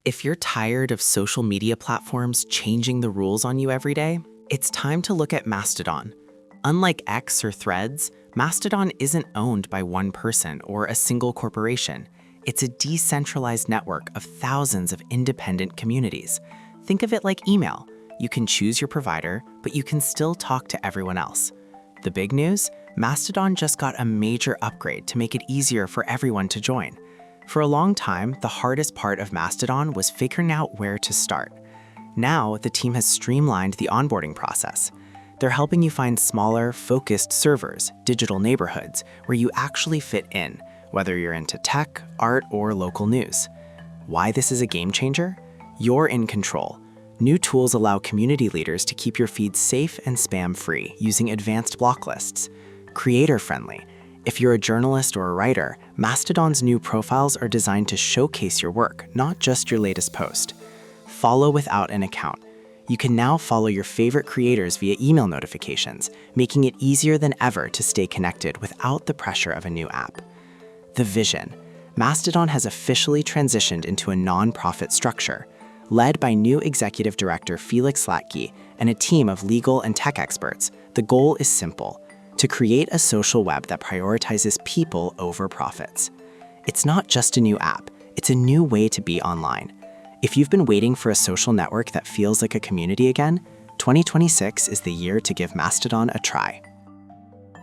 If you're tired of social media platforms changing the rules on you every day, it's time to look at Mastodon. Unlike X or Threads, Mastodon isn't owned by one person or a single corporation. It's a decentralized network of thousands of independent communities. Think of it like email. You can choose your provider, but you can still talk to everyone else. The big news? Mastodon just got a major upgrade to make it easier for everyone to join. For a long time, the hardest part of Mastodon was figuring out where to start. Now, the team has streamlined the onboarding process. They're helping you find smaller, focused servers, digital neighborhoods, where you actually fit in, whether you're into tech, art, or local news. Why this is a game changer? You're in control. New tools allow community leaders to keep your feed safe and spam-free using advanced block lists. Creator-friendly. If you're a journalist or a writer, Mastodon's new profiles are designed to showcase your work, not just your latest post. Follow without an account. You can now follow your favorite creators via email notifications, making it easier than ever to stay connected without the pressure of a new app. The vision. Mastodon has officially transitioned into a non-profit structure. Led by new executive director Felix Latke and a team of legal and tech experts, the goal is simple: to create a social web that prioritizes people over profits. It's not just a new app, it's a new way to be online. If you've been waiting for a social network that feels like a community again, 2026 is the year to give Mastodon a try.